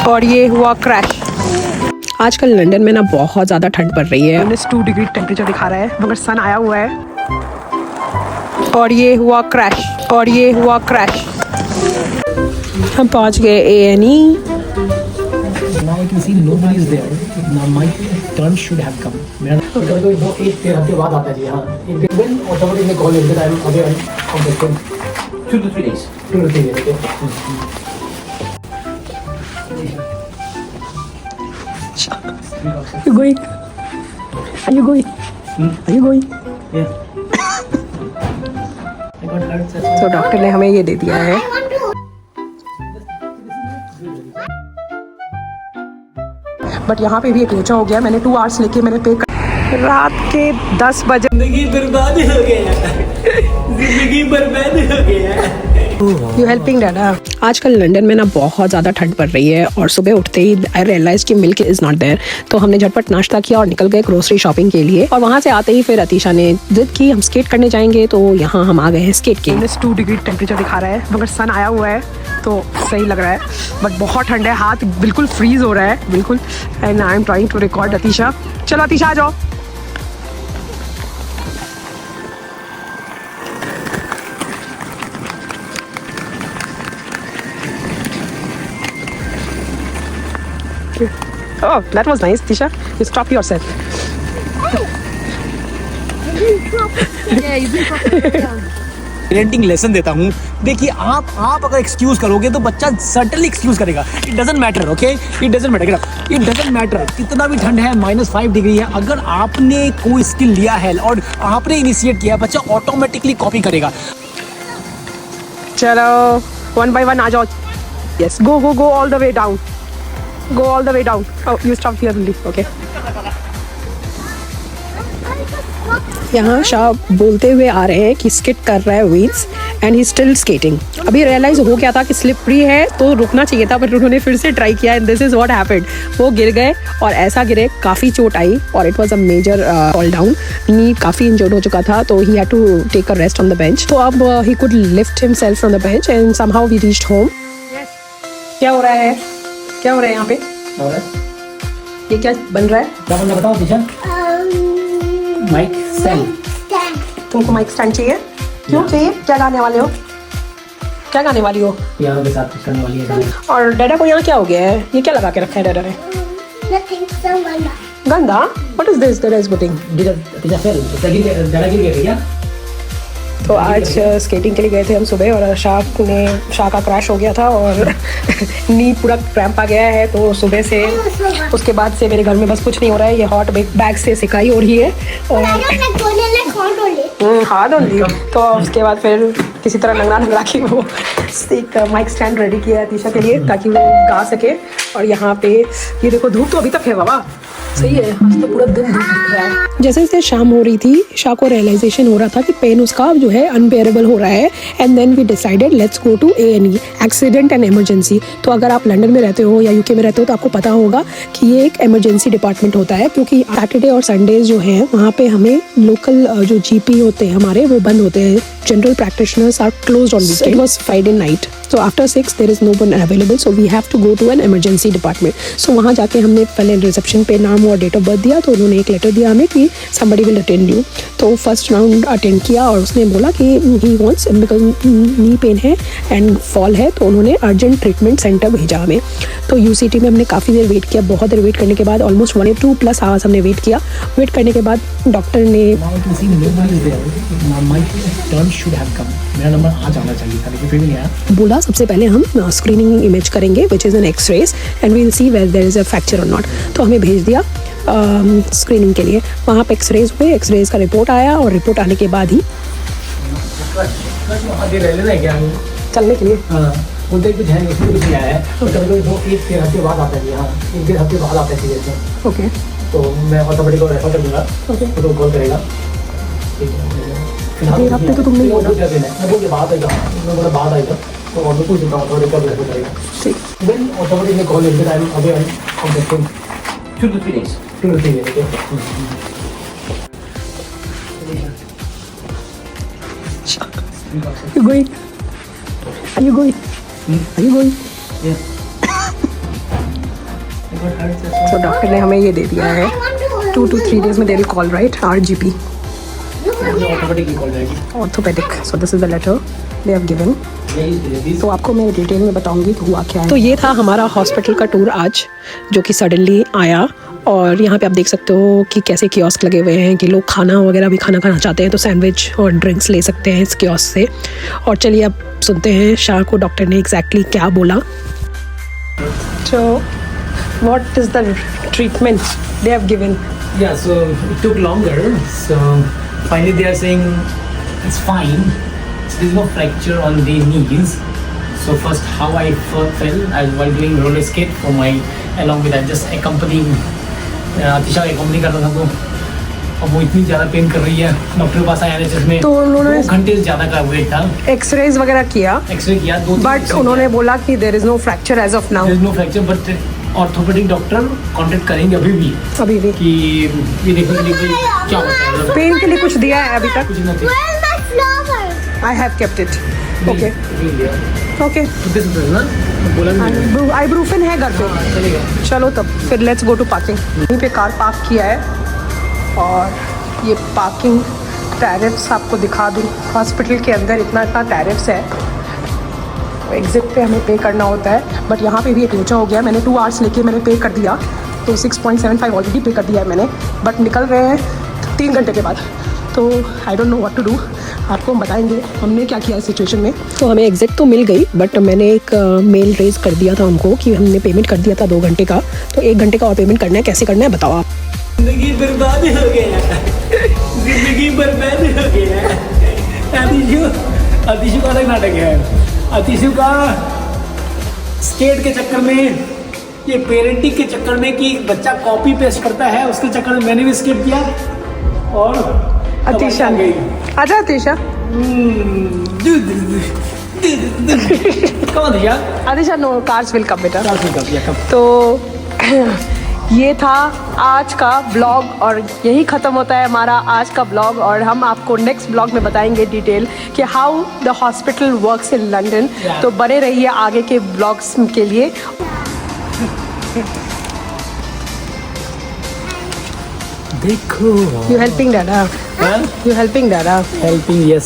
और ये हुआ क्रैश। आजकल लंदन में ना बहुत ज़्यादा ठंड पड़ रही है। -2 डिग्री टेम्परेचर दिखा रहा है मगर सन आया हुआ है। और ये हुआ क्रैश। हम पहुंच गए A&E। Now I can see nobody is there. Now my turn should have come. मेरा तो एक हफ्ते बाद आता है जी। हाँ, एक दिन और somebody ने call in that I'm away on the phone. 2 to 3 days. 2 to 3 days. You going? Are you going? Are you going? Yeah. I got hurt. तो डॉक्टर ने हमें ये दे दिया है। बट यहाँ पे भी एक लोचा हो गया। मैंने 2 आवर्स लेके मैंने पे कर। रात के 10 बजे जिंदगी बर्बाद हो गया। जिंदगी बर्बाद हो गया। You helping dada. आजकल लंदन में ना बहुत ज़्यादा ठंड पड़ रही है और सुबह उठते ही आई रियलाइज कि मिल्क इज़ नॉट देयर। तो हमने झटपट नाश्ता किया और निकल गए ग्रोसरी शॉपिंग के लिए। और वहाँ से आते ही फिर अतीशा ने जिद की हम स्केट करने जाएंगे, तो यहाँ हम आ गए हैं स्केट के। -2 डिग्री टेम्परेचर दिखा रहा है मगर सन आया हुआ है तो सही लग रहा है। बट बहुत ठंड है, हाथ बिल्कुल फ्रीज हो रहा है बिल्कुल। And I am trying to record Atisha. चलो अतीशा आ जाओ। Oh, that was nice, Tisha. You stop yourself. Parenting lesson देता हूँ। देखिए आप अगर एक्सक्यूज करोगे तो बच्चा सर्टनली एक्सक्यूज करेगा। It doesn't matter, okay, it doesn't matter कितना भी ठंड है, -5 डिग्री है। अगर आपने कोई स्किल लिया है और आपने इनिशिएट किया, बच्चा ऑटोमेटिकली कॉपी करेगा। चलो 1 by 1 आ जाओ। Yes, go all the way down. Go all the way down. Oh, you stop here only. Okay. यहाँ शाह बोलते हुए आ रहे हैं कि स्किट कर रहा है wheels and he still skating. अभी रियलाइज हो गया था कि स्लिपरी है तो रुकना चाहिए था, बट उन्होंने फिर से ट्राई किया and this is what happened. वो गिर गए और ऐसा गिरे, काफ़ी चोट आई और it was a major fall down. Knee काफ़ी इंजर्ड हो चुका था तो he had to take a rest on the bench. तो अब he could lift himself from the bench and somehow we reached home. क्या हो रहा है यहाँ पे? ये क्या बन रहा है? क्या बन रहा बताओ दिशा? Mic stand. तुमको माइक स्टैंड चाहिए? क्यों चाहिए? क्या गाने वाले हो? क्या गाने वाली हो? पियानो के साथ कुछ करने वाली है। और डैडा को यहाँ क्या हो गया है? ये क्या लगा के रखा है डैडा ने? गंदा? What is this that is putting? Disha fell, dada गिर गया क्या? तो आज स्केटिंग के लिए गए थे हम सुबह और शाह का क्रैश हो गया था और नी पूरा क्रैम्प आ गया है। तो सुबह से उसके बाद से मेरे घर में बस कुछ नहीं हो रहा है। ये हॉट बैग से सिकाई हो रही है और हाथ धो ली। तो उसके बाद फिर किसी तरह नंगा के वो एक माइक स्टैंड रेडी किया है तीशा के लिए ताकि वो गा सके। और यहाँ पे ये देखो धूप तो अभी तक है बाबा, सही है, आज तो पूरा दिन धूप दिख रहा है। जैसे जैसे शाम हो रही थी शाह को रियलाइजेशन हो रहा था कि पेन उसका जो है अनबेरेबल हो रहा है and then we decided let's go to A&E, accident and emergency. तो अगर आप लंदन में रहते हो या UK में रहते हो तो आपको पता होगा कि ये एक इमरजेंसी डिपार्टमेंट होता है, क्योंकि सैटरडे और संडेज जो हैं वहाँ पे हमें लोकल जो GP होते हैं हमारे वो बंद होते हैं। General practitioners are closed on weekend. It was Friday night, so after 6 there is no one available, so we have to go to an emergency department. So वहाँ जाके हमने पहले रिसेप्शन पे नाम और डेट ऑफ बर्थ दिया। तो उन्होंने एक लेटर दिया हमें कि somebody will attend you। तो फर्स्ट राउंड अटेंड किया और उसने बोला कि he wants because knee pain है एंड फॉल है, तो उन्होंने अर्जेंट ट्रीटमेंट सेंटर भेजा हमें। तो UCT में हमने काफ़ी देर वेट किया, बहुत देर वेट करने के बाद ऑलमोस्ट 1-2+ आवर्स हमने वेट किया। वेट करने के बाद डॉक्टर ने मेरा नंबर आ जाना चाहिए था लेकिन फिर भी नहीं आया। बोला सबसे पहले हम स्क्रीनिंग इमेज करेंगे which is an X-rays and we will see where there is a fracture और नॉट। तो हमें भेज दिया स्क्रीनिंग के लिए। वहाँ पे एक्सरेज हुए, एक्सरेज का रिपोर्ट आया और रिपोर्ट आने के बाद ही चलने के लिए बोलते कुछ है इसमें कुछ नहीं आया है। तो कभी कभी एक हफ्ते बाद आता है। हाँ, 1-1.5 हफ्ते बाद आता है सीरियस में। ओके, तो मैं ऑटोमेटिक को रेफर कर दूँगा। ओके, तो कॉल करेगा। एक हफ्ते तो तुम नहीं हो ना? मैं बोल के बाद आएगा, मैं बोला बाद आएगा तो और मैं पूछ लेता हूँ ऑटोमेटिक कब रेफर करेगा। ठीक, देन ऑटोमेटिक में कॉल लेकर I am away on the phone 2 to 3 days। 2 to 3 days। You going? Are you going? Are you going? Yeah। तो डॉक्टर ने हमें ये दे दिया है 2 to 3 days में they call right RGP orthopaedic. So this is the letter they have given. तो आपको मैं डिटेल में बताऊंगी कि हुआ क्या है। तो ये था हमारा हॉस्पिटल का टूर आज, जो कि सडनली आया। और यहाँ पे आप देख सकते हो कि कैसे कियोस्क लगे हुए हैं कि लोग खाना वगैरह भी खाना खाना चाहते हैं तो सैंडविच और ड्रिंक्स ले सकते हैं इस कियोस्क से। और चलिए अब सुनते हैं शाह को डॉक्टर ने एग्जैक्टली क्या बोला। तो what is the treatment they have given? Yeah, so it took longer. So finally they are saying it's fine. So there's no fracture on the knees. So first how I fell, I was while doing roller skate for my, along with that just accompanying Atisha accompany कर रहा था। तो अब वो इतनी ज़्यादा pen कर रही है, डॉक्टर के पास आया NHS में। तो उन्होंने 2 घंटे से ज़्यादा का वेट था। एक्सरेज वगैरह किया, एक्सरे किया 2-3 बट उन्होंने बोला कि there is no fracture as of now. There is no fracture, but orthopaedic doctor contact करेंगे अभी भी कि ये देखने के लिए कि क्या होता है। पेन के लिए कुछ दिया है अभी तक? कुछ नहीं। I have kept it. Okay okay, बोला आइब्रूफिन है घर पे। चलेगा। चलो तब फिर लेट्स गो टू पार्किंग। यहीं पे कार पार्क किया है और ये पार्किंग टैरिफ्स आपको दिखा दूँ। हॉस्पिटल के अंदर इतना टैरिफ्स है, एग्जिट पे हमें पे करना होता है, बट यहाँ पे भी एक लोचा हो गया। मैंने 2 hours लेके मैंने पे कर दिया, तो 6.75 ऑलरेडी पे कर दिया है मैंने, बट निकल रहे हैं 3 घंटे के बाद। तो I don't know what to do. आपको हम बताएंगे हमने क्या किया इस सिचुएशन में। तो हमें एग्जिट तो मिल गई, बट मैंने एक मेल रेज कर दिया था उनको कि हमने पेमेंट कर दिया था 2 घंटे का, तो 1 घंटे का और पेमेंट करना है। कैसे करना है बताओ आप। जिंदगी बर्बाद हो गया, जिंदगी बर्बाद हो गया। अतिशु का अलग नाटक है। अतिशु का स्केट के चक्कर में, ये पेरेंटिंग के चक्कर में कि बच्चा कॉपी पेस्ट करता है, उसके चक्कर में मैंने भी स्केट किया। और अतिशा गई। आजा अतिशा। कौन दिया? Atisha no, cars will come बेटा। कब? तो ये था आज का ब्लॉग और यही ख़त्म होता है हमारा आज का ब्लॉग। और हम आपको नेक्स्ट ब्लॉग में बताएंगे डिटेल कि how the hospital works in London. तो बने रहिए आगे के ब्लॉग्स के लिए। देखो you helping dada? You helping dada? Helping yes.